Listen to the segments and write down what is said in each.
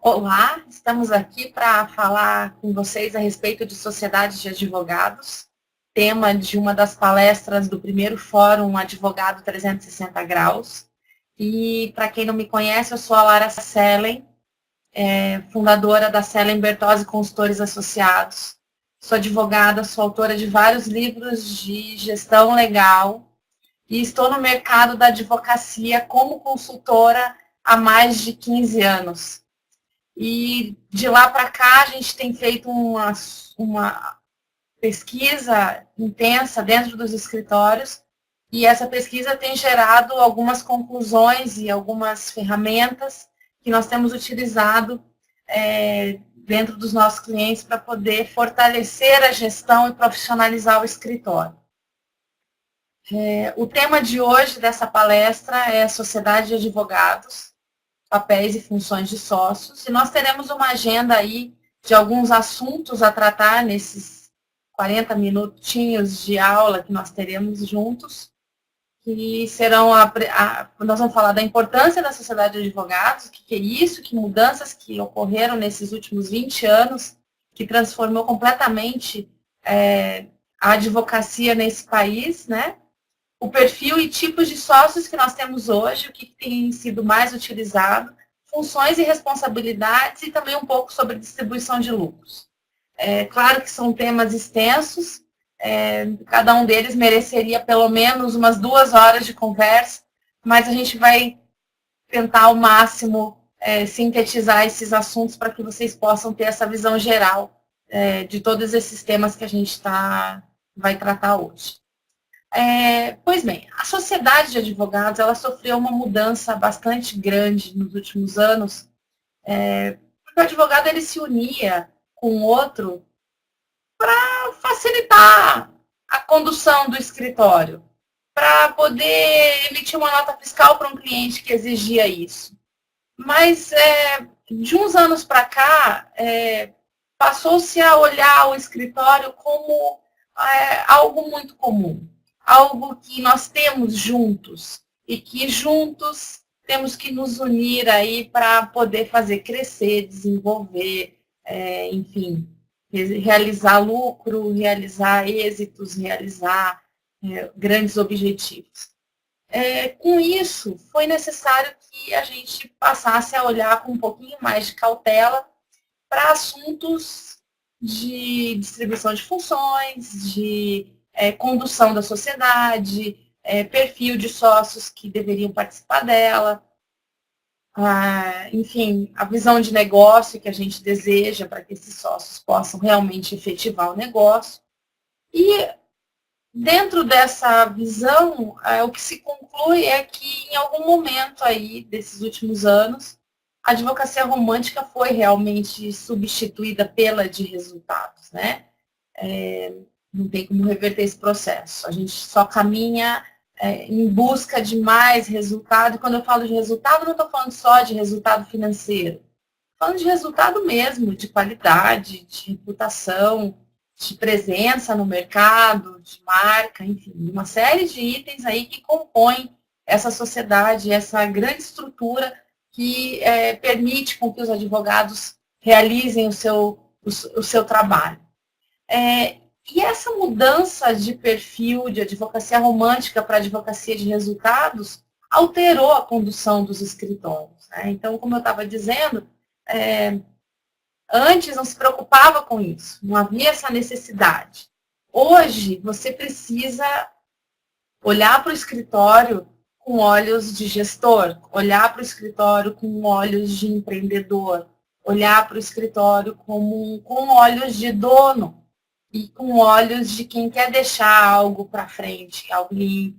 Olá, estamos aqui para falar com vocês a respeito de sociedades de advogados, tema de uma das palestras do primeiro Fórum Advogado 360 Graus. E, para quem não me conhece, eu sou a Lara Selen, fundadora da Selen Bertozzi Consultores Associados. Sou advogada, sou autora de vários livros de gestão legal e estou no mercado da advocacia como consultora há mais de 15 anos. E de lá para cá a gente tem feito uma pesquisa intensa dentro dos escritórios e essa pesquisa tem gerado algumas conclusões e algumas ferramentas que nós temos utilizado dentro dos nossos clientes para poder fortalecer a gestão e profissionalizar o escritório. O tema de hoje dessa palestra é Sociedade de Advogados, papéis e funções de sócios, e nós teremos uma agenda aí de alguns assuntos a tratar nesses 40 minutinhos de aula que nós teremos juntos, que serão, nós vamos falar da importância da sociedade de advogados, o que é isso, que mudanças que ocorreram nesses últimos 20 anos, que transformou completamente a advocacia nesse país, né? O perfil e tipos de sócios que nós temos hoje, o que tem sido mais utilizado, funções e responsabilidades e também um pouco sobre distribuição de lucros. Claro que são temas extensos, cada um deles mereceria pelo menos umas 2 horas de conversa, mas a gente vai tentar ao máximo sintetizar esses assuntos para que vocês possam ter essa visão geral de todos esses temas que a gente vai tratar hoje. Pois bem, a sociedade de advogados ela sofreu uma mudança bastante grande nos últimos anos, porque o advogado ele se unia com o outro para facilitar a condução do escritório, para poder emitir uma nota fiscal para um cliente que exigia isso. Mas de uns anos para cá, passou-se a olhar o escritório como algo muito comum. Algo que nós temos juntos e que juntos temos que nos unir aí para poder fazer crescer, desenvolver, enfim, realizar lucro, realizar êxitos, realizar grandes objetivos. Com isso, foi necessário que a gente passasse a olhar com um pouquinho mais de cautela para assuntos de distribuição de funções, de condução da sociedade, perfil de sócios que deveriam participar dela, enfim, a visão de negócio que a gente deseja para que esses sócios possam realmente efetivar o negócio. E dentro dessa visão, o que se conclui é que em algum momento aí desses últimos anos, a advocacia romântica foi realmente substituída pela de resultados, né? Não tem como reverter esse processo. A gente só caminha em busca de mais resultado. E quando eu falo de resultado, não estou falando só de resultado financeiro. Estou falando de resultado mesmo, de qualidade, de reputação, de presença no mercado, de marca, enfim, uma série de itens aí que compõem essa sociedade, essa grande estrutura que permite com que os advogados realizem o seu trabalho. E essa mudança de perfil de advocacia romântica para advocacia de resultados alterou a condução dos escritórios, né? Então, como eu estava dizendo, antes não se preocupava com isso, não havia essa necessidade. Hoje, você precisa olhar para o escritório com olhos de gestor, olhar para o escritório com olhos de empreendedor, olhar para o escritório com olhos de dono, e com olhos de quem quer deixar algo para frente, algo que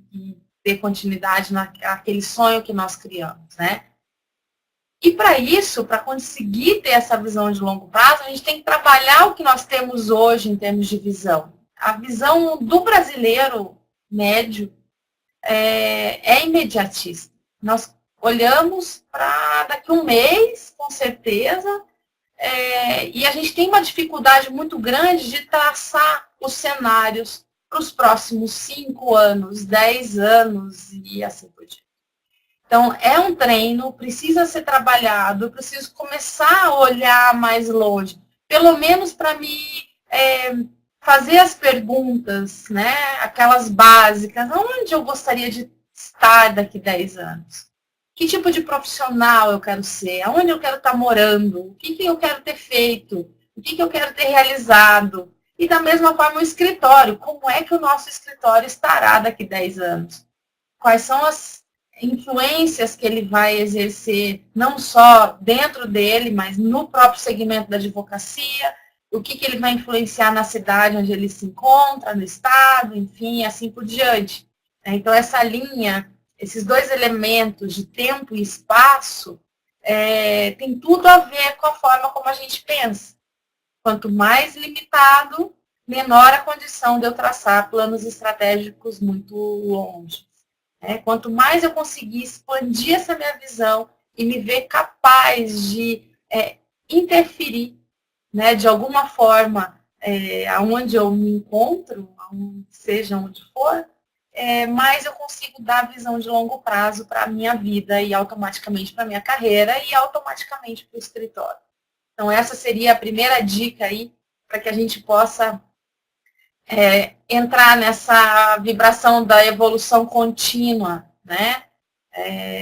dê continuidade naquele sonho que nós criamos, né? E para isso, para conseguir ter essa visão de longo prazo, a gente tem que trabalhar o que nós temos hoje em termos de visão. A visão do brasileiro médio é imediatista. Nós olhamos para daqui a um mês, com certeza, e a gente tem uma dificuldade muito grande de traçar os cenários para os próximos 5 anos, 10 anos e assim por diante. Então, é um treino, precisa ser trabalhado, eu preciso começar a olhar mais longe, pelo menos para me fazer as perguntas, né, aquelas básicas, onde eu gostaria de estar daqui 10 anos? Que tipo de profissional eu quero ser? Aonde eu quero estar morando? O que eu quero ter feito? O que eu quero ter realizado? E da mesma forma o escritório, como é que o nosso escritório estará daqui 10 anos? Quais são as influências que ele vai exercer, não só dentro dele, mas no próprio segmento da advocacia, o que ele vai influenciar na cidade onde ele se encontra, no estado, enfim, assim por diante. Então, essa linha, esses dois elementos de tempo e espaço, tem tudo a ver com a forma como a gente pensa. Quanto mais limitado, menor a condição de eu traçar planos estratégicos muito longos. Quanto mais eu conseguir expandir essa minha visão e me ver capaz de interferir, né, de alguma forma, aonde eu me encontro, seja onde for, mais eu consigo dar visão de longo prazo para a minha vida e automaticamente para a minha carreira e automaticamente para o escritório. Então, essa seria a primeira dica aí para que a gente possa entrar nessa vibração da evolução contínua, né?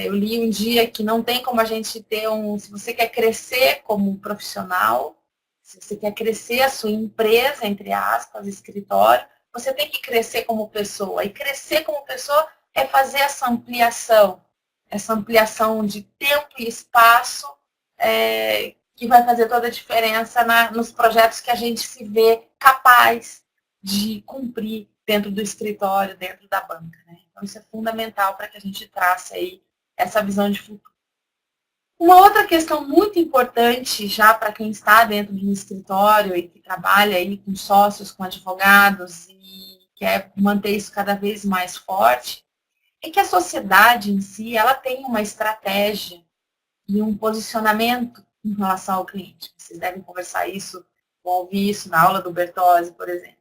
Eu li um dia que não tem como a gente ter se você quer crescer como profissional, se você quer crescer a sua empresa, entre aspas, escritório, você tem que crescer como pessoa. E crescer como pessoa é fazer essa ampliação de tempo e espaço, que vai fazer toda a diferença nos projetos que a gente se vê capaz de cumprir dentro do escritório, dentro da banca, né? Então, isso é fundamental para que a gente trace aí essa visão de futuro. Uma outra questão muito importante, já para quem está dentro de um escritório e que trabalha aí com sócios, com advogados e quer manter isso cada vez mais forte, é que a sociedade em si, ela tem uma estratégia e um posicionamento em relação ao cliente. Vocês devem conversar isso, ou ouvir isso na aula do Bertozzi, por exemplo.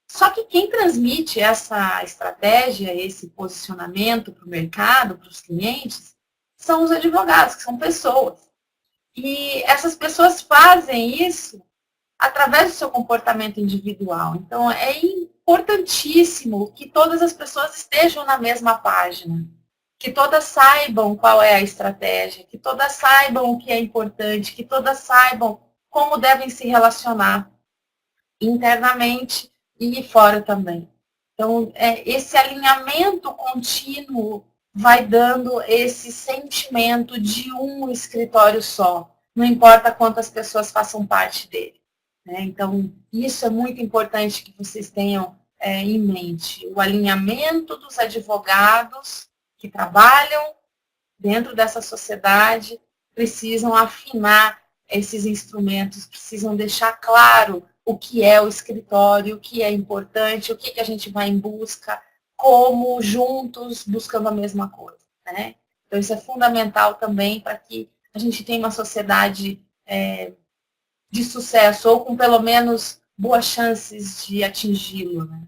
Só que quem transmite essa estratégia, esse posicionamento para o mercado, para os clientes, são os advogados, que são pessoas. E essas pessoas fazem isso através do seu comportamento individual. Então, é importantíssimo que todas as pessoas estejam na mesma página, que todas saibam qual é a estratégia, que todas saibam o que é importante, que todas saibam como devem se relacionar internamente e fora também. Então, esse alinhamento contínuo vai dando esse sentimento de um escritório só, não importa quantas pessoas façam parte dele, né? Então, isso é muito importante que vocês tenham em mente. O alinhamento dos advogados que trabalham dentro dessa sociedade precisam afinar esses instrumentos, precisam deixar claro o que é o escritório, o que é importante, o que a gente vai em busca, como juntos buscando a mesma coisa, né? Então, isso é fundamental também para que a gente tenha uma sociedade de sucesso, ou com pelo menos boas chances de atingi-lo, né?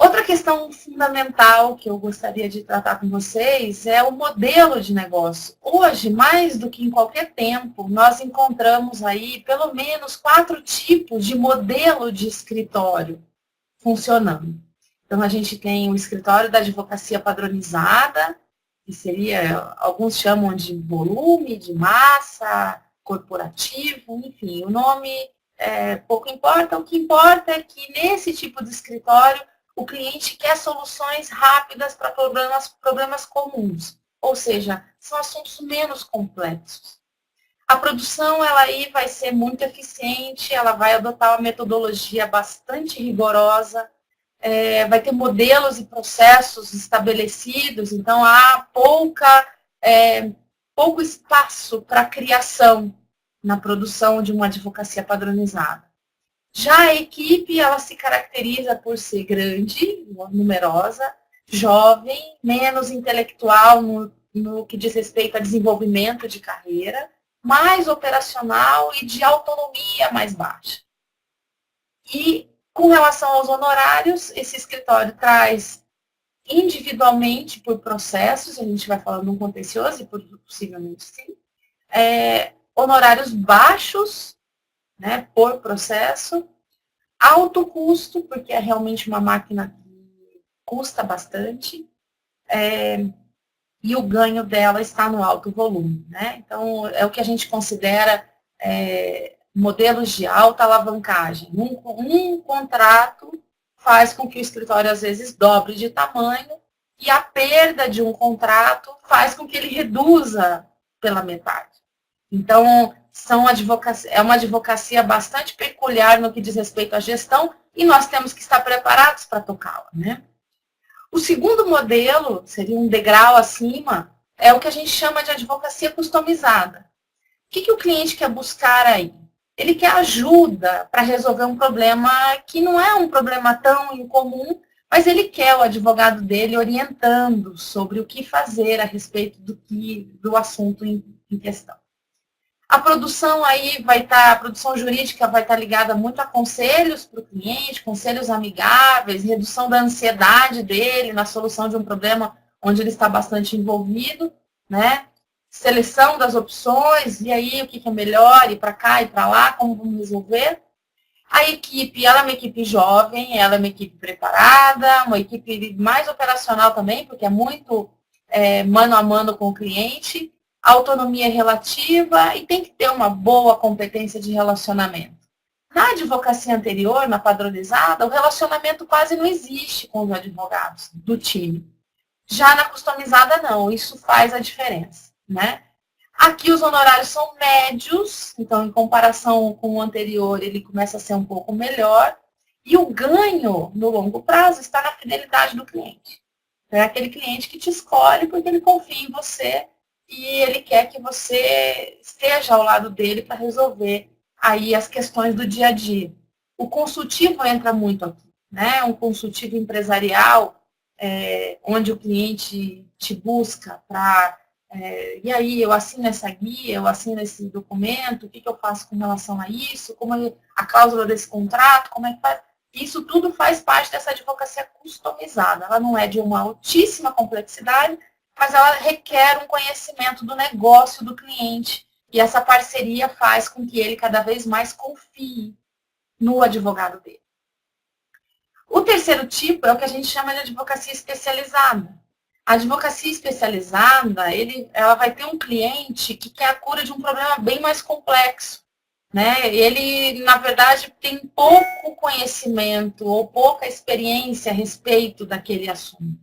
Outra questão fundamental que eu gostaria de tratar com vocês é o modelo de negócio. Hoje, mais do que em qualquer tempo, nós encontramos aí pelo menos 4 tipos de modelo de escritório funcionando. Então, a gente tem o escritório da advocacia padronizada, que seria, alguns chamam de volume, de massa, corporativo, enfim, o nome pouco importa. O que importa é que nesse tipo de escritório, o cliente quer soluções rápidas para problemas comuns, ou seja, são assuntos menos complexos. A produção, ela aí vai ser muito eficiente, ela vai adotar uma metodologia bastante rigorosa, vai ter modelos e processos estabelecidos, então há pouco espaço para criação na produção de uma advocacia padronizada. Já a equipe, ela se caracteriza por ser grande, numerosa, jovem, menos intelectual no que diz respeito a desenvolvimento de carreira, mais operacional e de autonomia mais baixa. E com relação aos honorários, esse escritório traz individualmente por processos, a gente vai falando no contencioso e possivelmente sim, honorários baixos, né, por processo, alto custo, porque é realmente uma máquina que custa bastante, e o ganho dela está no alto volume, né? Então, é o que a gente considera modelos de alta alavancagem. Um contrato faz com que o escritório, às vezes, dobre de tamanho, e a perda de um contrato faz com que ele reduza pela metade. Então, é uma advocacia bastante peculiar no que diz respeito à gestão, e nós temos que estar preparados para tocá-la, né? O segundo modelo, seria um degrau acima, é o que a gente chama de advocacia customizada. O que o cliente quer buscar aí? Ele quer ajuda para resolver um problema que não é um problema tão incomum, mas ele quer o advogado dele orientando sobre o que fazer a respeito do assunto em questão. A produção aí a produção jurídica vai estar ligada muito a conselhos para o cliente, conselhos amigáveis, redução da ansiedade dele na solução de um problema onde ele está bastante envolvido, né? Seleção das opções, e aí o que é melhor, ir para cá e para lá, como vamos resolver. A equipe, ela é uma equipe jovem, ela é uma equipe preparada, uma equipe mais operacional também, porque é muito mano a mano com o cliente, autonomia relativa e tem que ter uma boa competência de relacionamento. Na advocacia anterior, na padronizada, o relacionamento quase não existe com os advogados do time. Já na customizada, não. Isso faz a diferença, né? Aqui os honorários são médios, então, em comparação com o anterior, ele começa a ser um pouco melhor. E o ganho, no longo prazo, está na fidelidade do cliente. É aquele cliente que te escolhe porque ele confia em você e ele quer que você esteja ao lado dele para resolver aí as questões do dia a dia. O consultivo entra muito aqui, né? Um consultivo empresarial, onde o cliente te busca para e aí, eu assino essa guia, eu assino esse documento, o que eu faço com relação a isso, a cláusula desse contrato, como é que faz? Isso tudo faz parte dessa advocacia customizada. Ela não é de uma altíssima complexidade, mas ela requer um conhecimento do negócio do cliente. E essa parceria faz com que ele cada vez mais confie no advogado dele. O terceiro tipo é o que a gente chama de advocacia especializada. A advocacia especializada, ela vai ter um cliente que quer a cura de um problema bem mais complexo, né? Ele, na verdade, tem pouco conhecimento ou pouca experiência a respeito daquele assunto,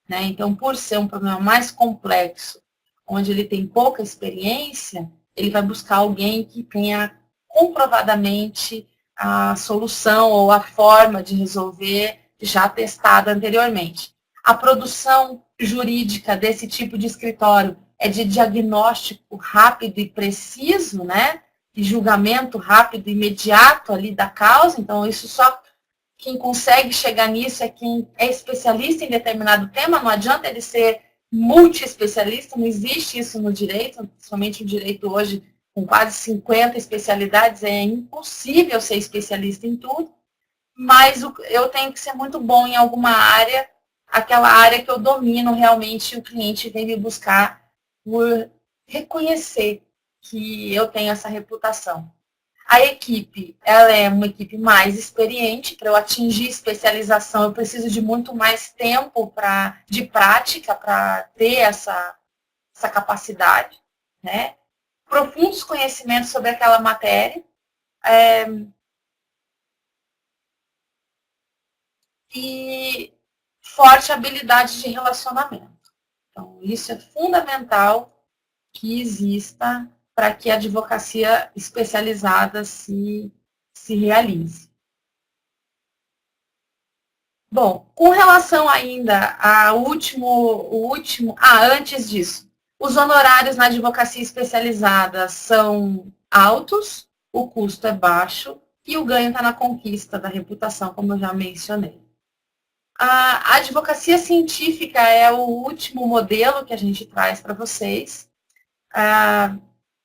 né? Então, por ser um problema mais complexo, onde ele tem pouca experiência, ele vai buscar alguém que tenha comprovadamente a solução ou a forma de resolver já testada anteriormente. A produção jurídica desse tipo de escritório é de diagnóstico rápido e preciso, né? De julgamento rápido e imediato ali da causa. Então, isso só quem consegue chegar nisso é quem é especialista em determinado tema. Não adianta ele ser multi-especialista, não existe isso no direito, principalmente no direito hoje, com quase 50 especialidades, é impossível ser especialista em tudo, mas eu tenho que ser muito bom em alguma área, aquela área que eu domino realmente, o cliente vem me buscar por reconhecer que eu tenho essa reputação. A equipe, ela é uma equipe mais experiente. Para eu atingir especialização, eu preciso de muito mais tempo de prática para ter essa capacidade, né? Profundos conhecimentos sobre aquela matéria. E forte habilidade de relacionamento. Então, isso é fundamental que exista para que a advocacia especializada se realize. Bom, com relação ainda antes disso, os honorários na advocacia especializada são altos, o custo é baixo e o ganho está na conquista da reputação, como eu já mencionei. A advocacia científica é o último modelo que a gente traz para vocês.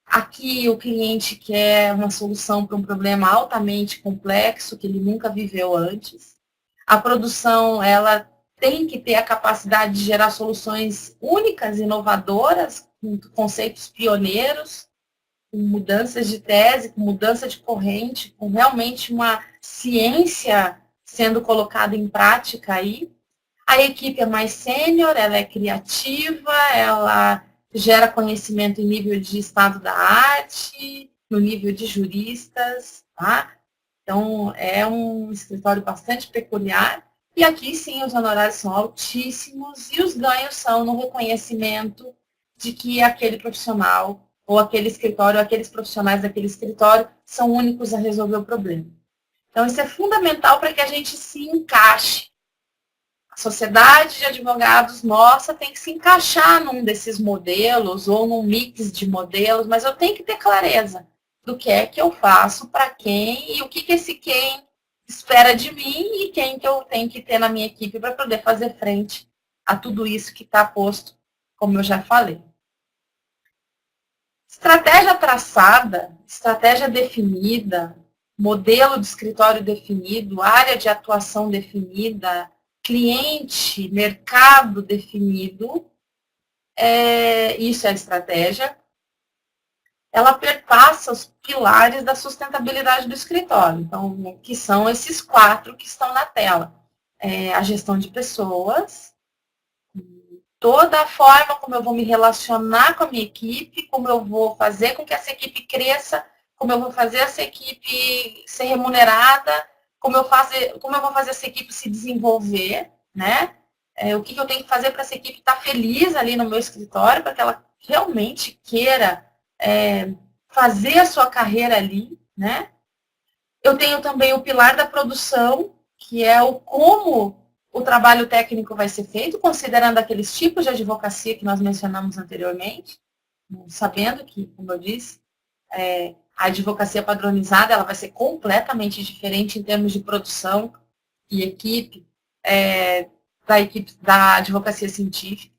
Aqui o cliente quer uma solução para um problema altamente complexo que ele nunca viveu antes. A produção, ela tem que ter a capacidade de gerar soluções únicas, inovadoras, com conceitos pioneiros, com mudanças de tese, com mudança de corrente, com realmente uma ciência sendo colocada em prática aí. A equipe é mais sênior, ela é criativa, ela gera conhecimento em nível de estado da arte, no nível de juristas, tá? Então, é um escritório bastante peculiar. E aqui, sim, os honorários são altíssimos e os ganhos são no reconhecimento de que aquele profissional ou aquele escritório, ou aqueles profissionais daquele escritório são únicos a resolver o problema. Então, isso é fundamental para que a gente se encaixe. A sociedade de advogados nossa tem que se encaixar num desses modelos ou num mix de modelos, mas eu tenho que ter clareza do que é que eu faço, para quem e o que esse quem espera de mim e quem que eu tenho que ter na minha equipe para poder fazer frente a tudo isso que está posto, como eu já falei. Estratégia traçada, estratégia definida, modelo de escritório definido, área de atuação definida, cliente, mercado definido, isso é a estratégia. Ela perpassa os pilares da sustentabilidade do escritório, então, que são esses 4 que estão na tela. A gestão de pessoas, toda a forma como eu vou me relacionar com a minha equipe, como eu vou fazer com que essa equipe cresça, como eu vou fazer essa equipe ser remunerada, como eu vou fazer essa equipe se desenvolver, né? O que eu tenho que fazer para essa equipe estar feliz ali no meu escritório, para que ela realmente queira fazer a sua carreira ali, né? Eu tenho também o pilar da produção, que é o como o trabalho técnico vai ser feito, considerando aqueles tipos de advocacia que nós mencionamos anteriormente, sabendo que, como eu disse, a advocacia padronizada ela vai ser completamente diferente em termos de produção e equipe da advocacia científica.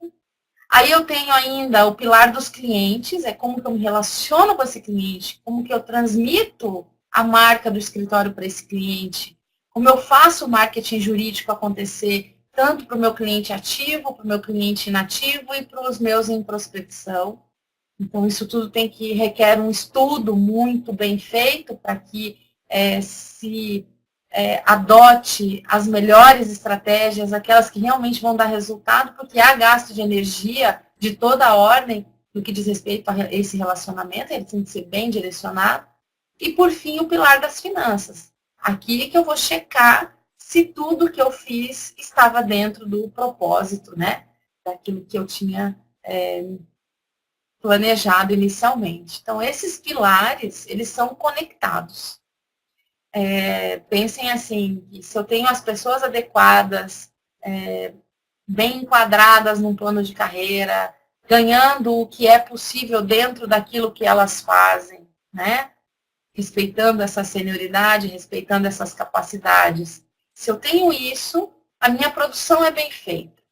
Aí eu tenho ainda o pilar dos clientes, é como que eu me relaciono com esse cliente, como que eu transmito a marca do escritório para esse cliente, como eu faço o marketing jurídico acontecer, tanto para o meu cliente ativo, para o meu cliente inativo e para os meus em prospecção. Então, isso tudo requer um estudo muito bem feito para que se adote as melhores estratégias, aquelas que realmente vão dar resultado, porque há gasto de energia de toda a ordem no que diz respeito a esse relacionamento, ele tem que ser bem direcionado. E, por fim, o pilar das finanças. Aqui é que eu vou checar se tudo que eu fiz estava dentro do propósito, né? Daquilo que eu tinha planejado inicialmente. Então, esses pilares, eles são conectados. Pensem assim, que se eu tenho as pessoas adequadas, bem enquadradas num plano de carreira, ganhando o que é possível dentro daquilo que elas fazem, né? Respeitando essa senioridade, respeitando essas capacidades. Se eu tenho isso, a minha produção é bem feita.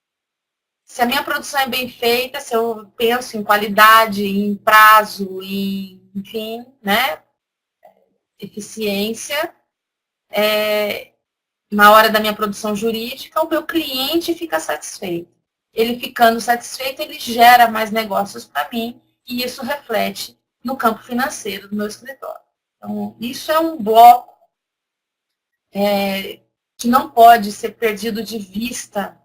Se a minha produção é bem feita, se eu penso em qualidade, em prazo, enfim, né? Eficiência, na hora da minha produção jurídica, o meu cliente fica satisfeito. Ele ficando satisfeito, ele gera mais negócios para mim e isso reflete no campo financeiro do meu escritório. Então, isso é um bloco que não pode ser perdido de vista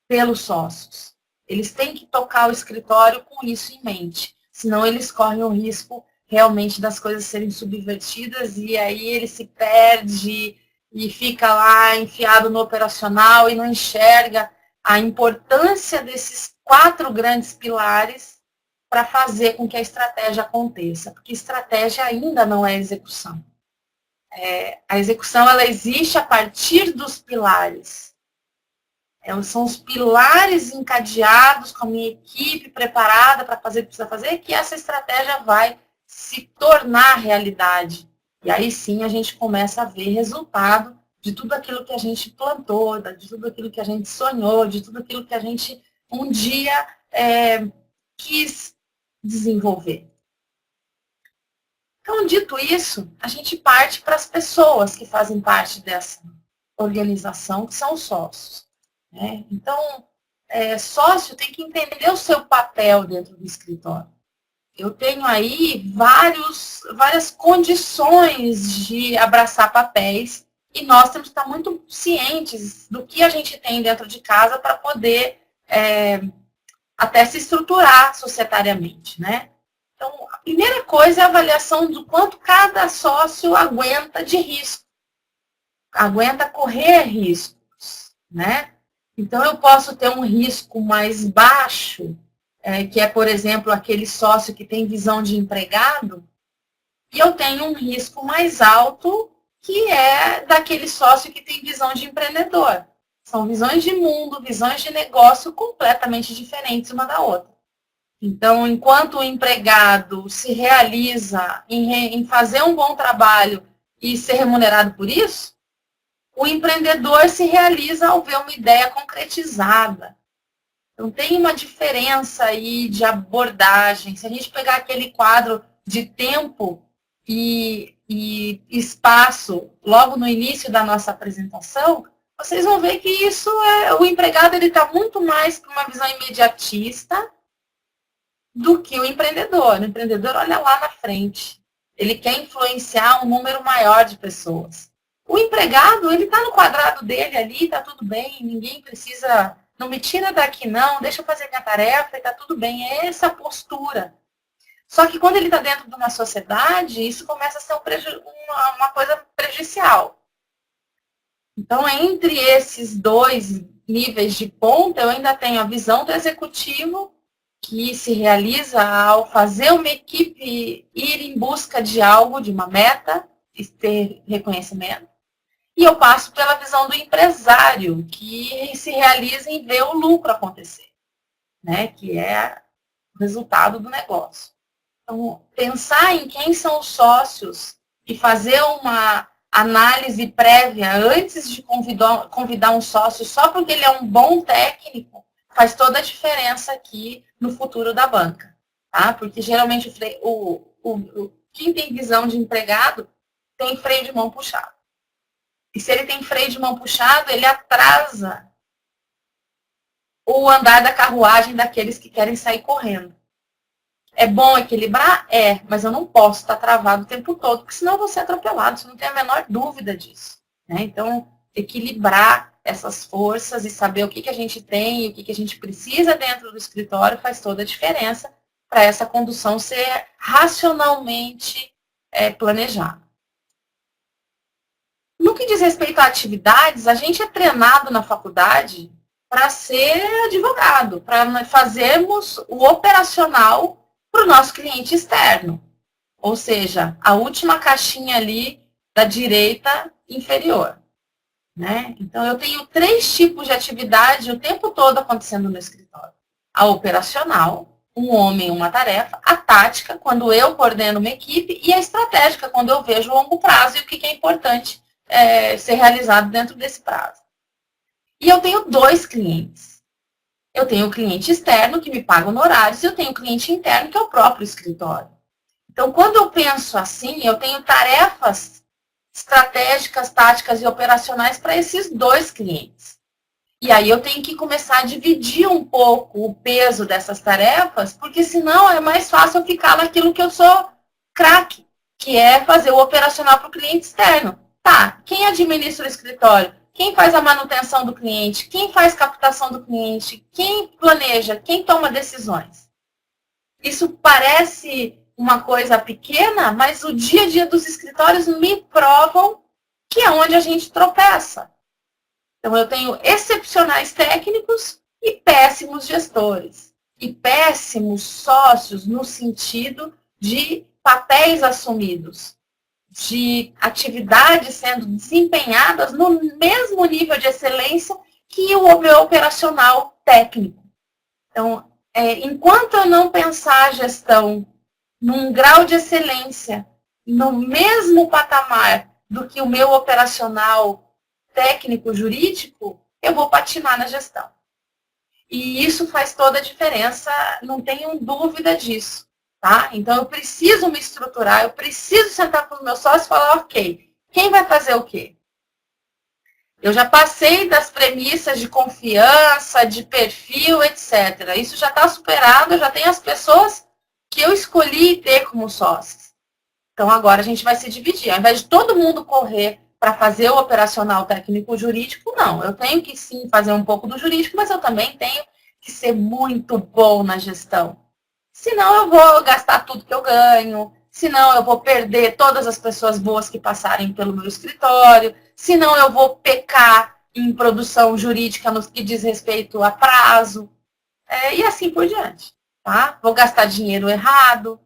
pelos sócios. Eles têm que tocar o escritório com isso em mente, senão eles correm o risco realmente das coisas serem subvertidas e aí ele se perde e fica lá enfiado no operacional e não enxerga a importância desses 4 grandes pilares para fazer com que a estratégia aconteça, porque estratégia ainda não é execução. A execução ela existe a partir dos pilares. São os pilares encadeados com a minha equipe preparada para fazer o que precisa fazer, que essa estratégia vai se tornar realidade. E aí sim a gente começa a ver resultado de tudo aquilo que a gente plantou, de tudo aquilo que a gente sonhou, de tudo aquilo que a gente um dia quis desenvolver. Então, dito isso, a gente parte para as pessoas que fazem parte dessa organização, que são os sócios. né? Então, sócio tem que entender o seu papel dentro do escritório. Eu tenho aí várias condições de abraçar papéis e nós temos que estar muito cientes do que a gente tem dentro de casa para poder até se estruturar societariamente, né? Então, a primeira coisa é a avaliação do quanto cada sócio aguenta de risco, aguenta correr riscos, né? Então, eu posso ter um risco mais baixo, que é, por exemplo, aquele sócio que tem visão de empregado, e eu tenho um risco mais alto, que é daquele sócio que tem visão de empreendedor. São visões de mundo, visões de negócio completamente diferentes uma da outra. Então, enquanto o empregado se realiza em fazer um bom trabalho e ser remunerado por isso, o empreendedor se realiza ao ver uma ideia concretizada. Então, tem uma diferença aí de abordagem. Se a gente pegar aquele quadro de tempo e espaço logo no início da nossa apresentação, vocês vão ver que isso o empregado ele está muito mais para uma visão imediatista do que o empreendedor. O empreendedor olha lá na frente. Ele quer influenciar um número maior de pessoas. O empregado, ele está no quadrado dele ali, está tudo bem, ninguém precisa, não me tira daqui não, deixa eu fazer minha tarefa e está tudo bem. É essa postura. Só que quando ele está dentro de uma sociedade, isso começa a ser uma coisa prejudicial. Então, entre esses dois níveis de ponta, eu ainda tenho a visão do executivo, que se realiza ao fazer uma equipe ir em busca de algo, de uma meta, e ter reconhecimento. E eu passo pela visão do empresário, que se realiza em ver o lucro acontecer, né? Que é o resultado do negócio. Então, pensar em quem são os sócios e fazer uma análise prévia antes de convidar um sócio só porque ele é um bom técnico, faz toda a diferença aqui no futuro da banca. Tá? Porque geralmente quem tem visão de empregado tem freio de mão puxado. E se ele tem freio de mão puxado, ele atrasa o andar da carruagem daqueles que querem sair correndo. É bom equilibrar? É, mas eu não posso estar travado o tempo todo, porque senão eu vou ser atropelado, você não tem a menor dúvida disso. Né? Então, equilibrar essas forças e saber o que a gente tem e o que a gente precisa dentro do escritório faz toda a diferença para essa condução ser racionalmente planejada. No que diz respeito a atividades, a gente é treinado na faculdade para ser advogado, para fazermos o operacional para o nosso cliente externo. Ou seja, a última caixinha ali da direita inferior. Né? Então, eu tenho 3 tipos de atividade o tempo todo acontecendo no escritório. A operacional, um homem, uma tarefa. A tática, quando eu coordeno uma equipe. E a estratégica, quando eu vejo o longo prazo e o que é importante ser realizado dentro desse prazo. E eu tenho 2 clientes. Eu tenho o cliente externo, que me paga honorários, e eu tenho o cliente interno, que é o próprio escritório. Então, quando eu penso assim, eu tenho tarefas estratégicas, táticas e operacionais para esses 2 clientes. E aí eu tenho que começar a dividir um pouco o peso dessas tarefas, porque senão é mais fácil eu ficar naquilo que eu sou craque, que é fazer o operacional para o cliente externo. Tá, quem administra o escritório? Quem faz a manutenção do cliente? Quem faz captação do cliente? Quem planeja? Quem toma decisões? Isso parece uma coisa pequena, mas o dia a dia dos escritórios me provam que é onde a gente tropeça. Então, eu tenho excepcionais técnicos e péssimos gestores. E péssimos sócios no sentido de papéis assumidos, de atividades sendo desempenhadas no mesmo nível de excelência que o meu operacional técnico. Então, enquanto eu não pensar a gestão num grau de excelência, no mesmo patamar do que o meu operacional técnico jurídico, eu vou patinar na gestão. E isso faz toda a diferença, não tenho dúvida disso. Tá? Então, eu preciso me estruturar, eu preciso sentar com os meus sócios e falar, ok, quem vai fazer o quê? Eu já passei das premissas de confiança, de perfil, etc. Isso já está superado, eu já tenho as pessoas que eu escolhi ter como sócios. Então, agora a gente vai se dividir. Ao invés de todo mundo correr para fazer o operacional técnico jurídico, não. Eu tenho que, sim, fazer um pouco do jurídico, mas eu também tenho que ser muito bom na gestão. Senão, eu vou gastar tudo que eu ganho. Senão, eu vou perder todas as pessoas boas que passarem pelo meu escritório. Senão, eu vou pecar em produção jurídica no que diz respeito a prazo. E assim por diante. Tá? Vou gastar dinheiro errado.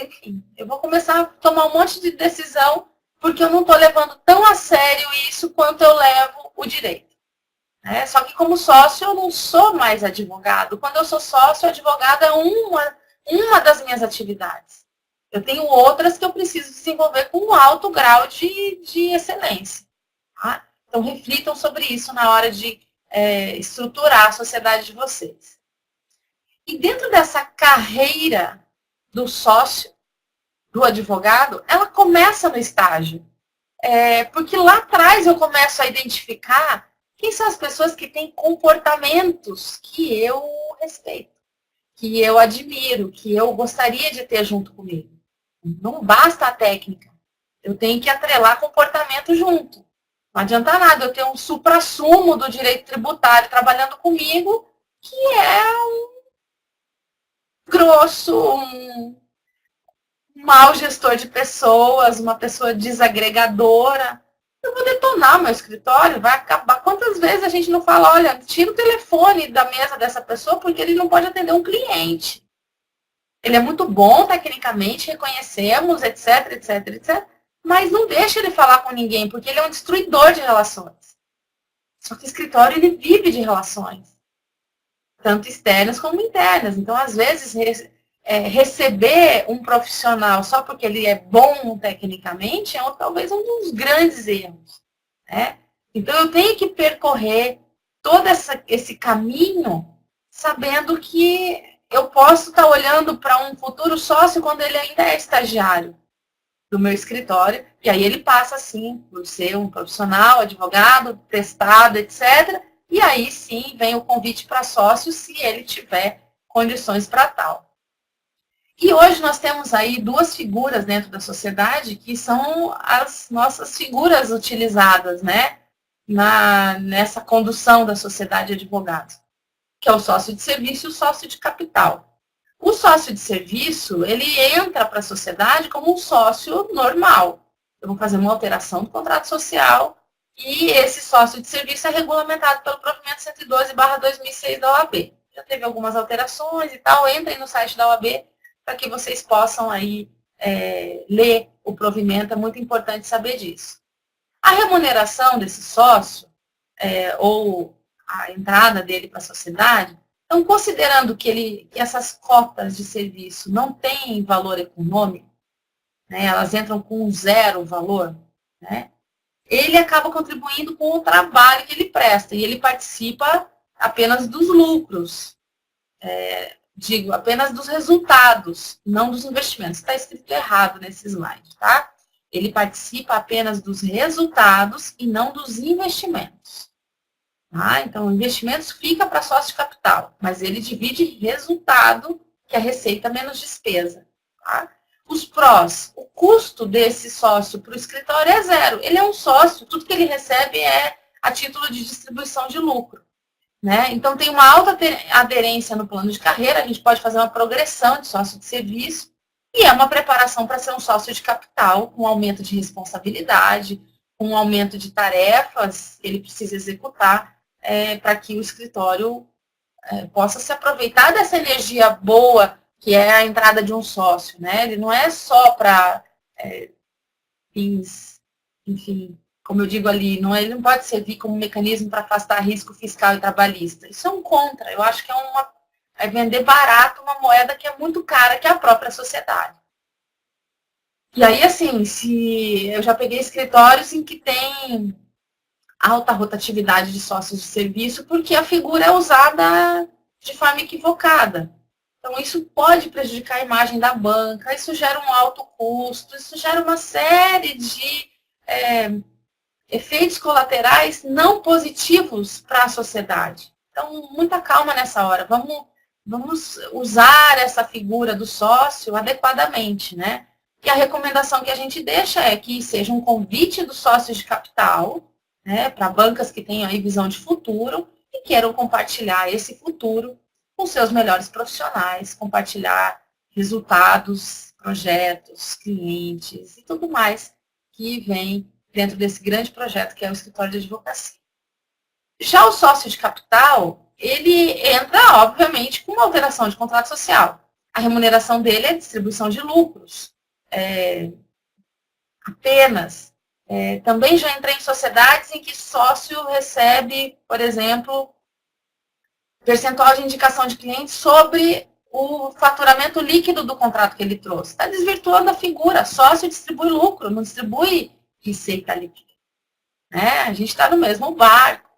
Enfim, eu vou começar a tomar um monte de decisão porque eu não estou levando tão a sério isso quanto eu levo o direito. Né? Só que como sócio eu não sou mais advogado. Quando eu sou sócio, advogado é uma das minhas atividades. Eu tenho outras que eu preciso desenvolver com um alto grau de excelência. Tá? Então, reflitam sobre isso na hora de estruturar a sociedade de vocês. E dentro dessa carreira do sócio, do advogado, ela começa no estágio. Porque lá atrás eu começo a identificar quem são as pessoas que têm comportamentos que eu respeito, que eu admiro, que eu gostaria de ter junto comigo. Não basta a técnica. Eu tenho que atrelar comportamento junto. Não adianta nada eu ter um suprassumo do direito tributário trabalhando comigo, que é um grosso, um mau gestor de pessoas, uma pessoa desagregadora. Eu vou detonar meu escritório, vai acabar. Quantas vezes a gente não fala, olha, tira o telefone da mesa dessa pessoa porque ele não pode atender um cliente. Ele é muito bom tecnicamente, reconhecemos, etc, etc, etc. Mas não deixa ele falar com ninguém, porque ele é um destruidor de relações. Só que o escritório, ele vive de relações. Tanto externas como internas. Então, às vezes, receber um profissional só porque ele é bom tecnicamente é talvez um dos grandes erros. Né? Então, eu tenho que percorrer todo esse caminho sabendo que eu posso estar olhando para um futuro sócio quando ele ainda é estagiário do meu escritório, e aí ele passa, sim, por ser um profissional, advogado, testado, etc., e aí sim vem o convite para sócio, se ele tiver condições para tal. E hoje nós temos aí duas figuras dentro da sociedade que são as nossas figuras utilizadas, né, nessa condução da sociedade de advogados, que é o sócio de serviço e o sócio de capital. O sócio de serviço, ele entra para a sociedade como um sócio normal. Eu vou fazer uma alteração do contrato social e esse sócio de serviço é regulamentado pelo provimento 112/2006 da OAB. Já teve algumas alterações e tal, entrem no site da OAB para que vocês possam aí ler o provimento, é muito importante saber disso. A remuneração desse sócio, ou a entrada dele para a sociedade, então, considerando que essas cotas de serviço não têm valor econômico, né, elas entram com zero valor, né, ele acaba contribuindo com o trabalho que ele presta, e ele participa apenas dos lucros, apenas dos resultados, não dos investimentos. Está escrito errado nesse slide, tá? Ele participa apenas dos resultados e não dos investimentos. Ah, então, investimentos fica para sócio de capital, mas ele divide resultado, que é receita menos despesa. Tá? Os prós, o custo desse sócio para o escritório é zero. Ele é um sócio, tudo que ele recebe é a título de distribuição de lucro. Né? Então, tem uma alta aderência no plano de carreira, a gente pode fazer uma progressão de sócio de serviço, e é uma preparação para ser um sócio de capital, com aumento de responsabilidade, com aumento de tarefas, ele precisa executar, para que o escritório possa se aproveitar dessa energia boa que é a entrada de um sócio. Né? Ele não é só para fins, enfim, como eu digo ali, ele não pode servir como mecanismo para afastar risco fiscal e trabalhista. Isso é um contra. Eu acho que é vender barato uma moeda que é muito cara, que é a própria sociedade. E aí, assim, eu já peguei escritórios em que tem alta rotatividade de sócios de serviço, porque a figura é usada de forma equivocada. Então, isso pode prejudicar a imagem da banca, isso gera um alto custo, isso gera uma série de efeitos colaterais não positivos para a sociedade. Então, muita calma nessa hora. Vamos usar essa figura do sócio adequadamente, né? E a recomendação que a gente deixa é que seja um convite dos sócios de capital, né, para bancas que tenham aí visão de futuro e queiram compartilhar esse futuro com seus melhores profissionais, compartilhar resultados, projetos, clientes e tudo mais que vem dentro desse grande projeto que é o escritório de advocacia. Já o sócio de capital, ele entra, obviamente, com uma alteração de contrato social. A remuneração dele é distribuição de lucros, apenas. Também já entrei em sociedades em que sócio recebe, por exemplo, percentual de indicação de clientes sobre o faturamento líquido do contrato que ele trouxe. Está desvirtuando a figura. Sócio distribui lucro, não distribui receita líquida. Né? A gente está no mesmo barco.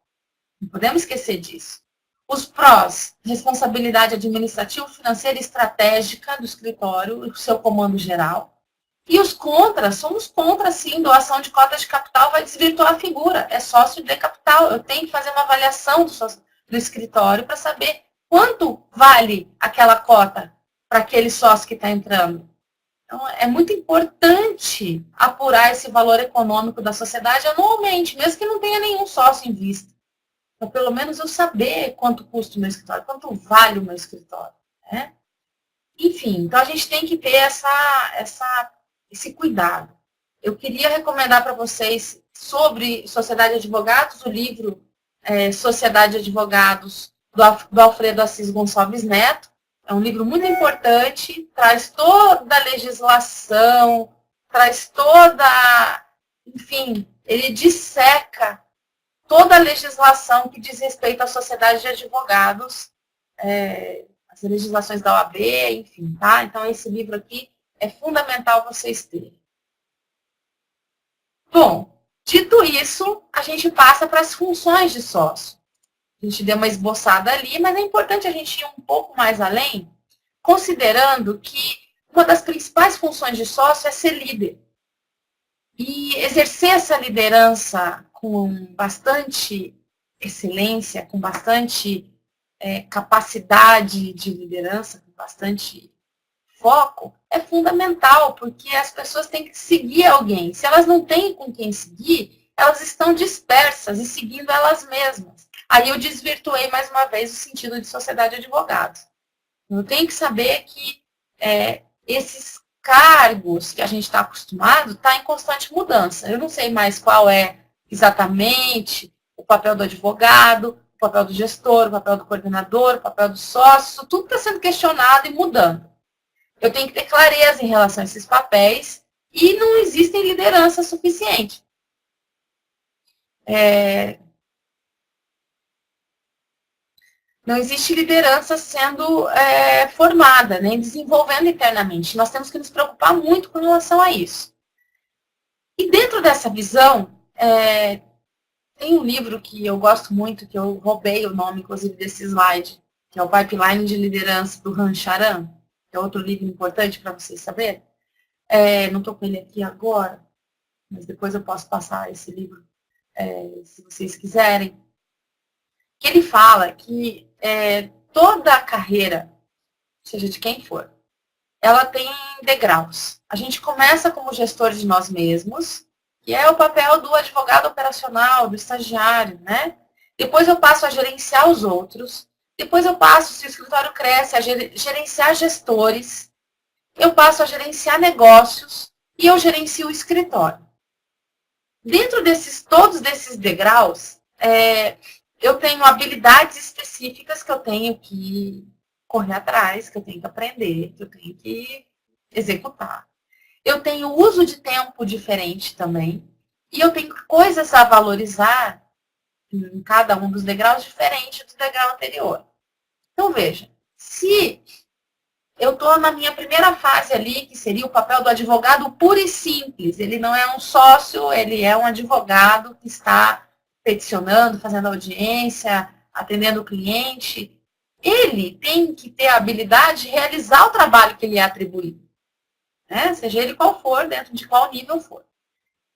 Não podemos esquecer disso. Os prós, responsabilidade administrativa, financeira e estratégica do escritório, o seu comando geral. E os contras, somos contra, sim, doação de cotas de capital vai desvirtuar a figura. É sócio de capital. Eu tenho que fazer uma avaliação do escritório para saber quanto vale aquela cota para aquele sócio que está entrando. Então, é muito importante apurar esse valor econômico da sociedade anualmente, mesmo que não tenha nenhum sócio em vista. Então, pelo menos eu saber quanto custa o meu escritório, quanto vale o meu escritório. Né? Enfim, então a gente tem que ter esse cuidado. Eu queria recomendar para vocês sobre Sociedade de Advogados, o livro Sociedade de Advogados, do Alfredo Assis Gonçalves Neto. É um livro muito importante, traz toda a legislação, traz enfim, ele disseca toda a legislação que diz respeito à sociedade de advogados, as legislações da OAB, enfim, tá? Então, esse livro aqui é fundamental vocês terem. Bom, dito isso, a gente passa para as funções de sócio. A gente deu uma esboçada ali, mas é importante a gente ir um pouco mais além, considerando que uma das principais funções de sócio é ser líder. E exercer essa liderança com bastante excelência, com bastante capacidade de liderança, com bastante foco, é fundamental, porque as pessoas têm que seguir alguém. Se elas não têm com quem seguir, elas estão dispersas e seguindo elas mesmas. Aí eu desvirtuei mais uma vez o sentido de sociedade de advogados. Eu tenho que saber que esses cargos que a gente está acostumado está em constante mudança. Eu não sei mais qual é exatamente o papel do advogado, o papel do gestor, o papel do coordenador, o papel do sócio, tudo está sendo questionado e mudando. Eu tenho que ter clareza em relação a esses papéis e não existem liderança suficiente. Não existe liderança sendo formada, nem desenvolvendo internamente. Nós temos que nos preocupar muito com relação a isso. E dentro dessa visão, tem um livro que eu gosto muito, que eu roubei o nome, inclusive, desse slide, que é o Pipeline de Liderança, do Han Charan, que é outro livro importante para vocês saberem. Não estou com ele aqui agora, mas depois eu posso passar esse livro, se vocês quiserem. Que ele fala que toda a carreira, seja de quem for, ela tem degraus. A gente começa como gestor de nós mesmos, que é o papel do advogado operacional, do estagiário, né? Depois eu passo a gerenciar os outros. Depois eu passo, se o escritório cresce, a gerenciar gestores. Eu passo a gerenciar negócios e eu gerencio o escritório. Dentro todos desses degraus, eu tenho habilidades específicas que eu tenho que correr atrás, que eu tenho que aprender, que eu tenho que executar. Eu tenho uso de tempo diferente também. E eu tenho coisas a valorizar em cada um dos degraus diferente do degrau anterior. Então, veja, se eu estou na minha primeira fase ali, que seria o papel do advogado puro e simples, ele não é um sócio, ele é um advogado que está peticionando, fazendo audiência, atendendo o cliente, ele tem que ter a habilidade de realizar o trabalho que lhe é atribuído. Né? Seja ele qual for, dentro de qual nível for.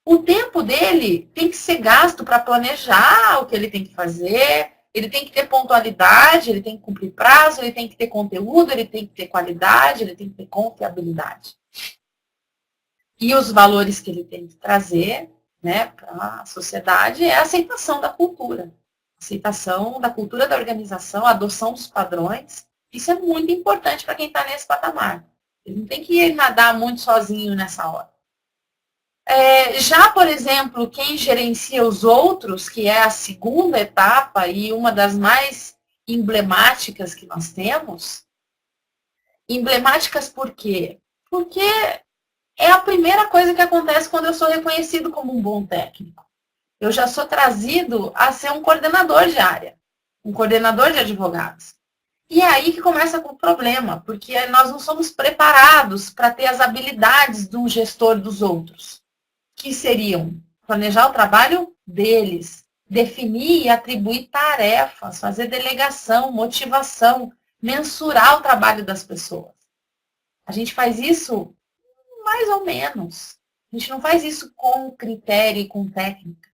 O tempo dele tem que ser gasto para planejar o que ele tem que fazer, ele tem que ter pontualidade, ele tem que cumprir prazo, ele tem que ter conteúdo, ele tem que ter qualidade, ele tem que ter confiabilidade. E os valores que ele tem que trazer, né, para a sociedade é a aceitação da cultura. Aceitação da cultura da organização, a adoção dos padrões. Isso é muito importante para quem está nesse patamar. Ele não tem que nadar muito sozinho nessa hora. Já, por exemplo, quem gerencia os outros, que é a segunda etapa e uma das mais emblemáticas que nós temos, emblemáticas por quê? Porque é a primeira coisa que acontece quando eu sou reconhecido como um bom técnico. Eu já sou trazido a ser um coordenador de área, um coordenador de advogados. E é aí que começa o problema, porque nós não somos preparados para ter as habilidades de um gestor dos outros, que seriam planejar o trabalho deles, definir e atribuir tarefas, fazer delegação, motivação, mensurar o trabalho das pessoas. A gente faz isso mais ou menos. A gente não faz isso com critério e com técnica.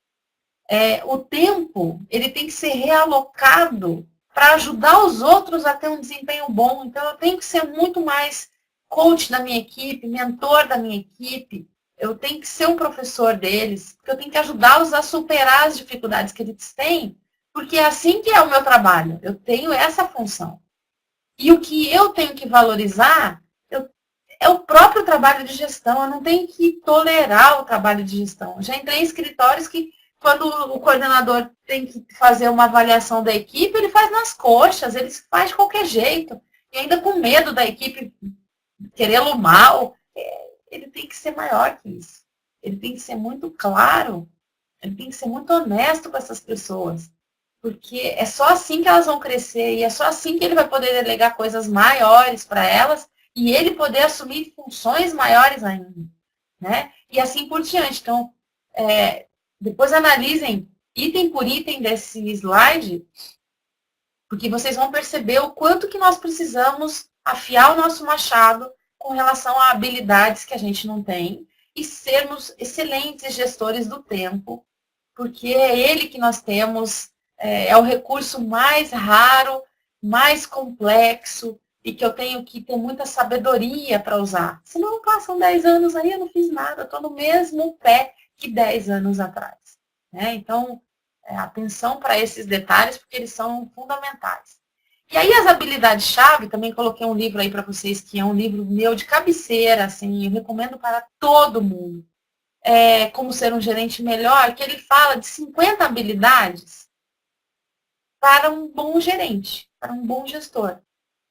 O tempo, ele tem que ser realocado para ajudar os outros a ter um desempenho bom. Então, eu tenho que ser muito mais coach da minha equipe, mentor da minha equipe. Eu tenho que ser um professor deles, porque eu tenho que ajudá-los a superar as dificuldades que eles têm, porque é assim que é o meu trabalho. Eu tenho essa função. E o que eu tenho que valorizar é o próprio trabalho de gestão. Eu não tenho que tolerar o trabalho de gestão. Eu já entrei em escritórios que, quando o coordenador tem que fazer uma avaliação da equipe, ele faz nas coxas, ele faz de qualquer jeito. E ainda com medo da equipe querê-lo mal. Ele tem que ser maior que isso. Ele tem que ser muito claro. Ele tem que ser muito honesto com essas pessoas. Porque é só assim que elas vão crescer. E é só assim que ele vai poder delegar coisas maiores para elas. E ele poder assumir funções maiores ainda. Né? E assim por diante. Então, depois analisem item por item desse slide, porque vocês vão perceber o quanto que nós precisamos afiar o nosso machado com relação a habilidades que a gente não tem e sermos excelentes gestores do tempo, porque é ele que nós temos, é o recurso mais raro, mais complexo e que eu tenho que ter muita sabedoria para usar. Senão passam 10 anos aí, eu não fiz nada, eu estou no mesmo pé que 10 anos atrás. Né? Então, atenção para esses detalhes, porque eles são fundamentais. E aí as habilidades-chave, também coloquei um livro aí para vocês, que é um livro meu de cabeceira, assim, eu recomendo para todo mundo. Como ser um gerente melhor, que ele fala de 50 habilidades para um bom gerente, para um bom gestor.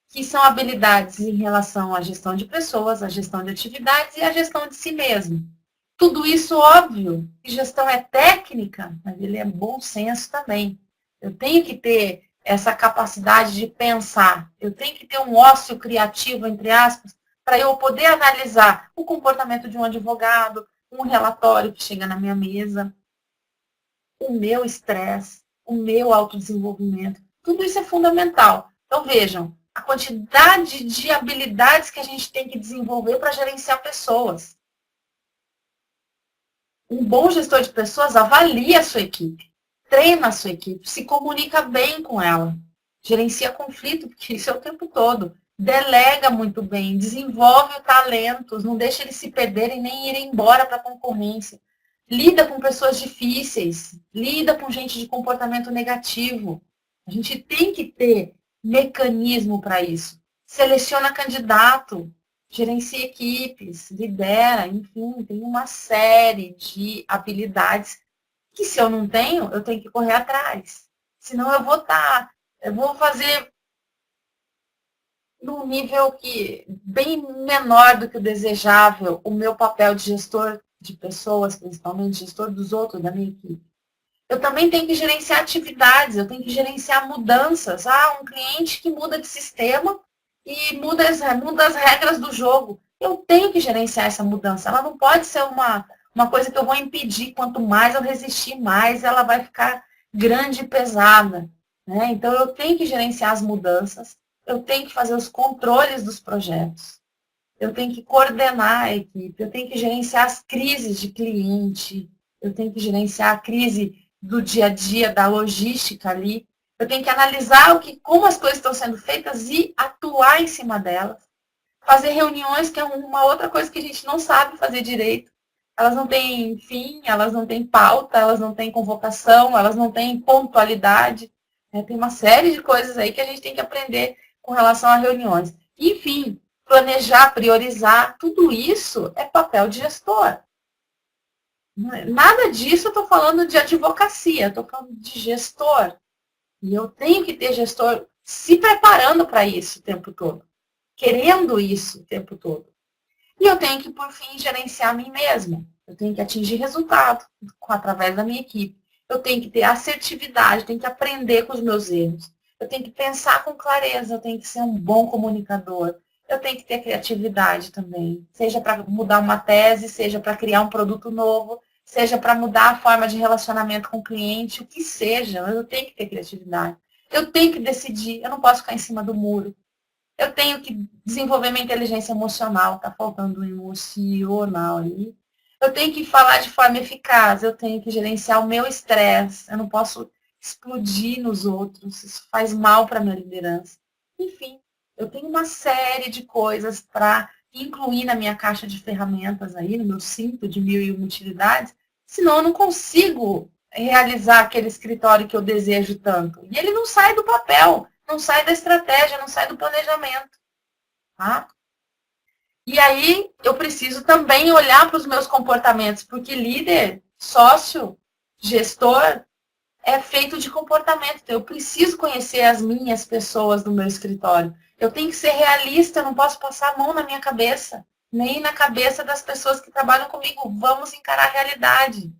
Que são habilidades em relação à gestão de pessoas, à gestão de atividades e à gestão de si mesmo. Tudo isso, óbvio, que gestão é técnica, mas ele é bom senso também. Eu tenho que ter essa capacidade de pensar. Eu tenho que ter um ócio criativo, entre aspas, para eu poder analisar o comportamento de um advogado, um relatório que chega na minha mesa, o meu estresse, o meu autodesenvolvimento. Tudo isso é fundamental. Então, vejam, a quantidade de habilidades que a gente tem que desenvolver para gerenciar pessoas. Um bom gestor de pessoas avalia a sua equipe, treina a sua equipe, se comunica bem com ela, gerencia conflito, porque isso é o tempo todo, delega muito bem, desenvolve talentos, não deixa eles se perderem nem irem embora para a concorrência. Lida com pessoas difíceis, lida com gente de comportamento negativo. A gente tem que ter mecanismo para isso. Seleciona candidato, gerencia equipes, lidera, enfim, tem uma série de habilidades que, se eu não tenho, eu tenho que correr atrás. Senão eu vou fazer num nível que bem menor do que o desejável o meu papel de gestor de pessoas, principalmente gestor dos outros, da minha equipe. Eu também tenho que gerenciar atividades, eu tenho que gerenciar mudanças. Um cliente que muda de sistema e muda as regras do jogo. Eu tenho que gerenciar essa mudança. Ela não pode ser uma coisa que eu vou impedir. Quanto mais eu resistir, mais ela vai ficar grande e pesada. Né? Então, eu tenho que gerenciar as mudanças. Eu tenho que fazer os controles dos projetos. eu tenho que coordenar a equipe, eu tenho que gerenciar as crises de cliente, eu tenho que gerenciar a crise do dia a dia, da logística ali, eu tenho que analisar como as coisas estão sendo feitas e atuar em cima delas. Fazer reuniões, que é uma outra coisa que a gente não sabe fazer direito. Elas não têm fim, elas não têm pauta, elas não têm convocação, elas não têm pontualidade. Tem uma série de coisas aí que a gente tem que aprender com relação a reuniões. Enfim, planejar, priorizar, tudo isso é papel de gestor. Nada disso eu estou falando de advocacia, estou falando de gestor. E eu tenho que ter gestor se preparando para isso o tempo todo, querendo isso o tempo todo. E eu tenho que, por fim, gerenciar a mim mesma. Eu tenho que atingir resultado através da minha equipe. Eu tenho que ter assertividade, eu tenho que aprender com os meus erros. Eu tenho que pensar com clareza, eu tenho que ser um bom comunicador. Eu tenho que ter criatividade também, seja para mudar uma tese, seja para criar um produto novo, seja para mudar a forma de relacionamento com o cliente, o que seja, eu tenho que ter criatividade. Eu tenho que decidir, eu não posso ficar em cima do muro. Eu tenho que desenvolver minha inteligência emocional, está faltando um emocional ali. Eu tenho que falar de forma eficaz, eu tenho que gerenciar o meu estresse, eu não posso explodir nos outros, isso faz mal para a minha liderança. Enfim, eu tenho uma série de coisas para incluir na minha caixa de ferramentas aí, no meu cinto de 1001 utilidades, senão eu não consigo realizar aquele escritório que eu desejo tanto. E ele não sai do papel, não sai da estratégia, não sai do planejamento. Tá? E aí eu preciso também olhar para os meus comportamentos, porque líder, sócio, gestor, é feito de comportamento. Então, eu preciso conhecer as minhas pessoas do meu escritório. Eu tenho que ser realista, eu não posso passar a mão na minha cabeça, nem na cabeça das pessoas que trabalham comigo. Vamos encarar a realidade.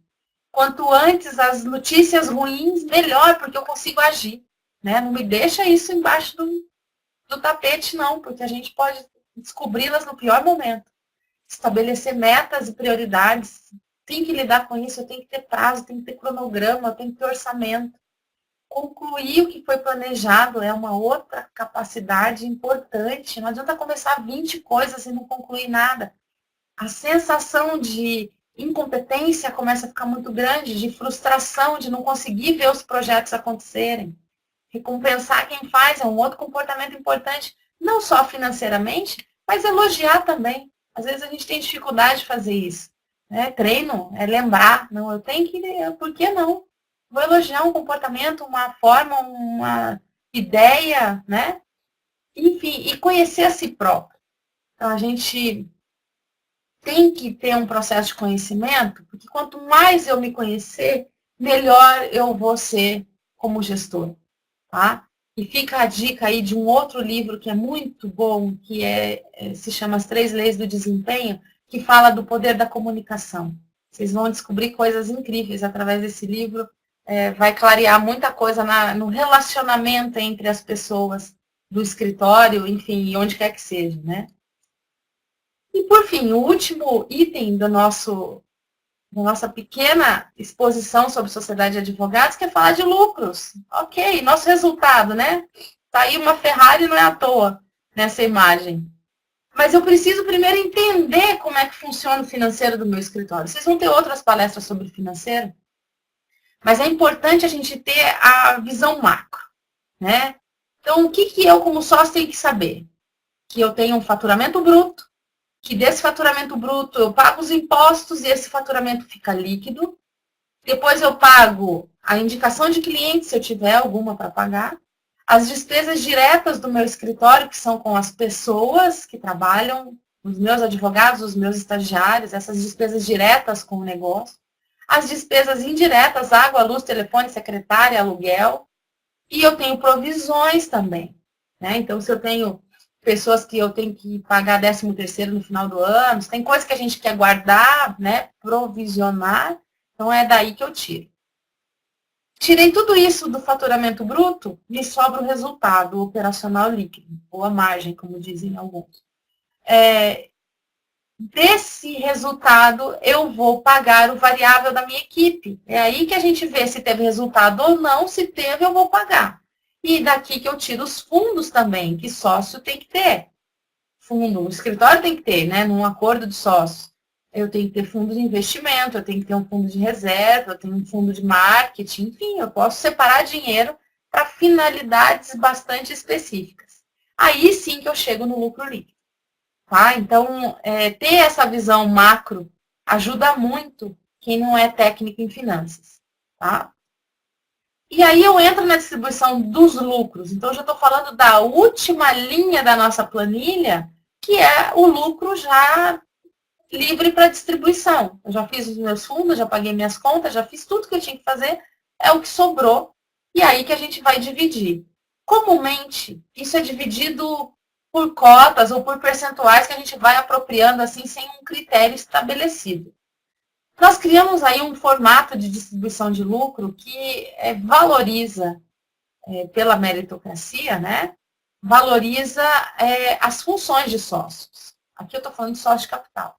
Quanto antes as notícias ruins, melhor, porque eu consigo agir. Né? Não me deixa isso embaixo do tapete, não, porque a gente pode descobri-las no pior momento. Estabelecer metas e prioridades. Tem que lidar com isso, eu tenho que ter prazo, tenho que ter cronograma, eu tenho que ter orçamento. Concluir o que foi planejado é uma outra capacidade importante. Não adianta começar 20 coisas e não concluir nada. A sensação de incompetência começa a ficar muito grande, de frustração, de não conseguir ver os projetos acontecerem. Recompensar quem faz é um outro comportamento importante, não só financeiramente, mas elogiar também. Às vezes a gente tem dificuldade de fazer isso. Né? Treino é lembrar, não, eu tenho que, por que não? Vou elogiar um comportamento, uma forma, uma ideia, né? Enfim, e conhecer a si próprio. Então, a gente tem que ter um processo de conhecimento, porque quanto mais eu me conhecer, melhor eu vou ser como gestor. Tá? E fica a dica aí de um outro livro que é muito bom, que se chama As Três Leis do Desempenho, que fala do poder da comunicação. Vocês vão descobrir coisas incríveis através desse livro. Vai clarear muita coisa no relacionamento entre as pessoas do escritório, enfim, onde quer que seja, né? E, por fim, o último item da nossa pequena exposição sobre sociedade de advogados, que é falar de lucros. Ok, nosso resultado, né? Tá aí uma Ferrari, não é à toa nessa imagem. Mas eu preciso primeiro entender como é que funciona o financeiro do meu escritório. Vocês vão ter outras palestras sobre financeiro, mas é importante a gente ter a visão macro, né? Então, o que eu, como sócio, tenho que saber? Que eu tenho um faturamento bruto, que desse faturamento bruto eu pago os impostos e esse faturamento fica líquido. Depois eu pago a indicação de cliente, se eu tiver alguma para pagar. As despesas diretas do meu escritório, que são com as pessoas que trabalham, os meus advogados, os meus estagiários, essas despesas diretas com o negócio. As despesas indiretas, água, luz, telefone, secretária, aluguel. E eu tenho provisões também. Né? Então, se eu tenho pessoas que eu tenho que pagar 13º no final do ano, tem coisas que a gente quer guardar, né, provisionar, então é daí que eu tiro. Tirei tudo isso do faturamento bruto, me sobra o resultado, o operacional líquido, ou a margem, como dizem alguns. Desse resultado, eu vou pagar o variável da minha equipe. É aí que a gente vê se teve resultado ou não, se teve, eu vou pagar. E daqui que eu tiro os fundos também, que sócio tem que ter. fundo, o escritório tem que ter, né, num acordo de sócios. Eu tenho que ter fundo de investimento, eu tenho que ter um fundo de reserva, eu tenho um fundo de marketing, enfim, eu posso separar dinheiro para finalidades bastante específicas. Aí sim que eu chego no lucro líquido. Tá? Então, ter essa visão macro ajuda muito quem não é técnico em finanças. Tá? E aí eu entro na distribuição dos lucros. Então, eu já estou falando da última linha da nossa planilha, que é o lucro já livre para distribuição. Eu já fiz os meus fundos, já paguei minhas contas, já fiz tudo que eu tinha que fazer, é o que sobrou, e aí que a gente vai dividir. Comumente, isso é dividido por cotas ou por percentuais que a gente vai apropriando assim, sem um critério estabelecido. Nós criamos aí um formato de distribuição de lucro que valoriza, pela meritocracia, né? Valoriza as funções de sócios. Aqui eu estou falando de sócio de capital.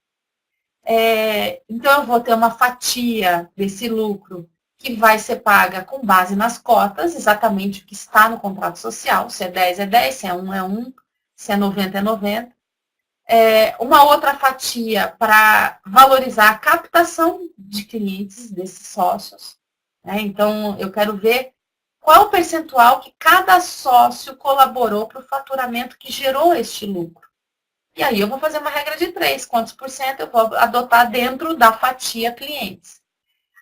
Então, eu vou ter uma fatia desse lucro que vai ser paga com base nas cotas, exatamente o que está no contrato social. Se é 10, é 10, se é 1, é 1, se é 90, é 90. Uma outra fatia para valorizar a captação de clientes desses sócios. Né? Então, eu quero ver qual o percentual que cada sócio colaborou para o faturamento que gerou este lucro. E aí eu vou fazer uma regra de 3. Quantos por cento eu vou adotar dentro da fatia clientes?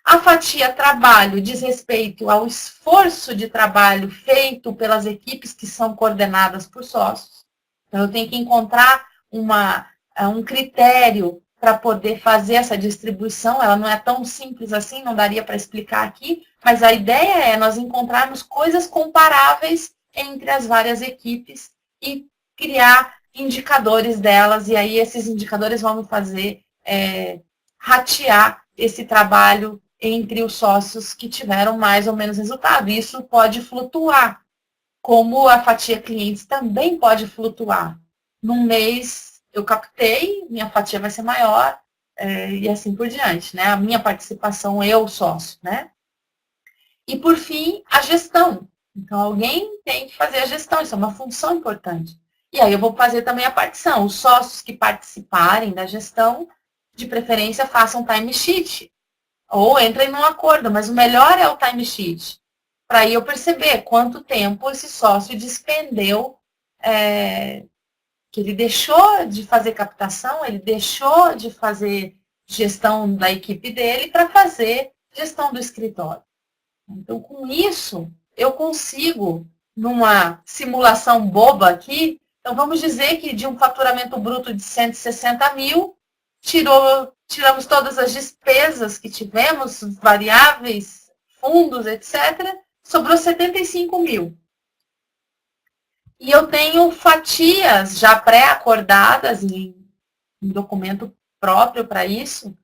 A fatia trabalho diz respeito ao esforço de trabalho feito pelas equipes que são coordenadas por sócios. Então, eu tenho que encontrar um critério para poder fazer essa distribuição. Ela não é tão simples assim, não daria para explicar aqui, mas a ideia é nós encontrarmos coisas comparáveis entre as várias equipes e criar indicadores delas, e aí esses indicadores vão me fazer ratear esse trabalho entre os sócios que tiveram mais ou menos resultado. Isso pode flutuar, como a fatia clientes também pode flutuar. Num mês eu captei, minha fatia vai ser maior, e assim por diante, né? A minha participação, eu sócio, né? E por fim, a gestão. Então, alguém tem que fazer a gestão, isso é uma função importante. E aí eu vou fazer também a partição. Os sócios que participarem da gestão, de preferência, façam timesheet. Ou entrem num acordo, mas o melhor é o timesheet. Para aí eu perceber quanto tempo esse sócio despendeu, que ele deixou de fazer captação, ele deixou de fazer gestão da equipe dele para fazer gestão do escritório. Então, com isso, eu consigo, numa simulação boba aqui, então vamos dizer que de um faturamento bruto de 160 mil, tiramos todas as despesas que tivemos, variáveis, fundos, etc., sobrou 75 mil. E eu tenho fatias já pré-acordadas em documento próprio para isso,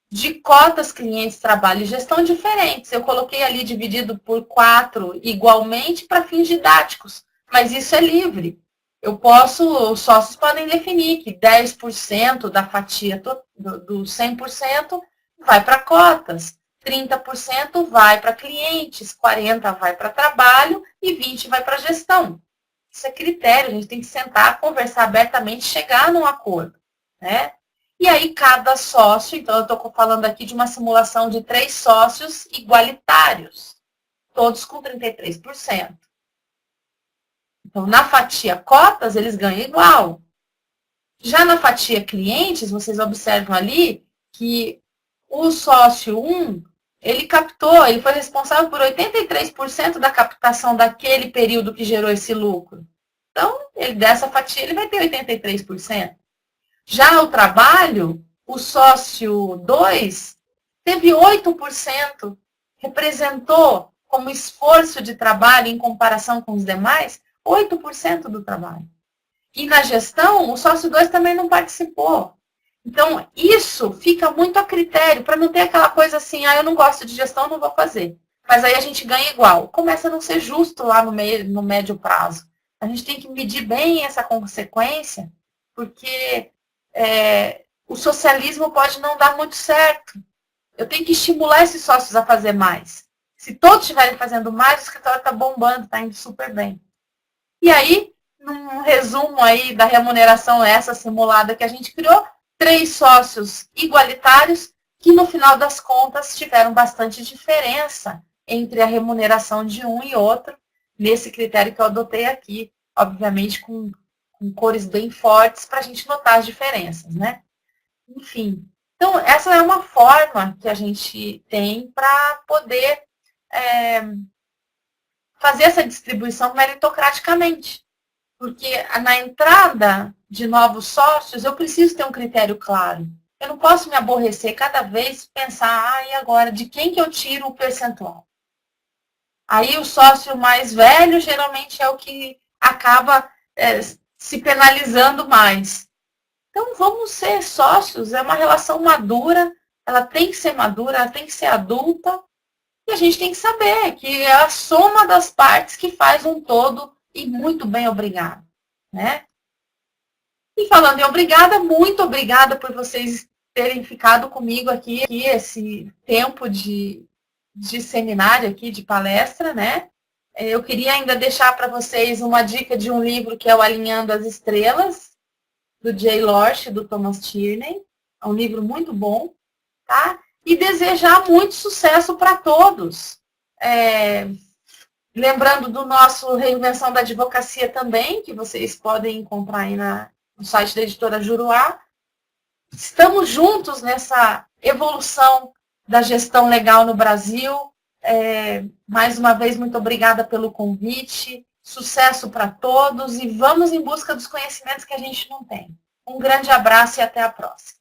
de cotas clientes, trabalho e gestão diferentes. Eu coloquei ali dividido por 4 igualmente para fins didáticos, mas isso é livre. Os sócios podem definir que 10% da fatia do 100% vai para cotas, 30% vai para clientes, 40% vai para trabalho e 20% vai para gestão. Isso é critério, a gente tem que sentar, conversar abertamente, chegar num acordo, né? E aí, cada sócio, então eu estou falando aqui de uma simulação de 3 sócios igualitários, todos com 33%. Então, na fatia cotas, eles ganham igual. Já na fatia clientes, vocês observam ali que o sócio 1, ele foi responsável por 83% da captação daquele período que gerou esse lucro. Então, dessa fatia, ele vai ter 83%. Já o trabalho, o sócio 2 teve 8%, representou como esforço de trabalho em comparação com os demais, 8% do trabalho. E na gestão, o sócio 2 também não participou. Então, isso fica muito a critério, para não ter aquela coisa assim, eu não gosto de gestão, não vou fazer. Mas aí a gente ganha igual. Começa a não ser justo lá no médio prazo. A gente tem que medir bem essa consequência, porque o socialismo pode não dar muito certo. Eu tenho que estimular esses sócios a fazer mais. Se todos estiverem fazendo mais, o escritório está bombando, está indo super bem. E aí, num resumo aí da remuneração essa simulada que a gente criou, 3 sócios igualitários que no final das contas tiveram bastante diferença entre a remuneração de um e outro, nesse critério que eu adotei aqui, obviamente com cores bem fortes para a gente notar as diferenças, né? Enfim, então essa é uma forma que a gente tem para poder fazer essa distribuição meritocraticamente. Porque na entrada de novos sócios, eu preciso ter um critério claro. Eu não posso me aborrecer cada vez pensar, e agora, de quem que eu tiro o percentual? Aí o sócio mais velho geralmente é o que acaba se penalizando mais. Então vamos ser sócios, é uma relação madura, ela tem que ser madura, ela tem que ser adulta, e a gente tem que saber que é a soma das partes que faz um todo, e muito bem, obrigado. Né? E falando em obrigada, muito obrigada por vocês terem ficado comigo aqui esse tempo de seminário aqui, de palestra, né? Eu queria ainda deixar para vocês uma dica de um livro que é o Alinhando as Estrelas, do Jay Lorsch, do Thomas Tierney. É um livro muito bom, tá? E desejar muito sucesso para todos. Lembrando do nosso Reinvenção da Advocacia também, que vocês podem encontrar aí no site da editora Juruá. Estamos juntos nessa evolução da gestão legal no Brasil. Mais uma vez, muito obrigada pelo convite. Sucesso para todos e vamos em busca dos conhecimentos que a gente não tem. Um grande abraço e até a próxima.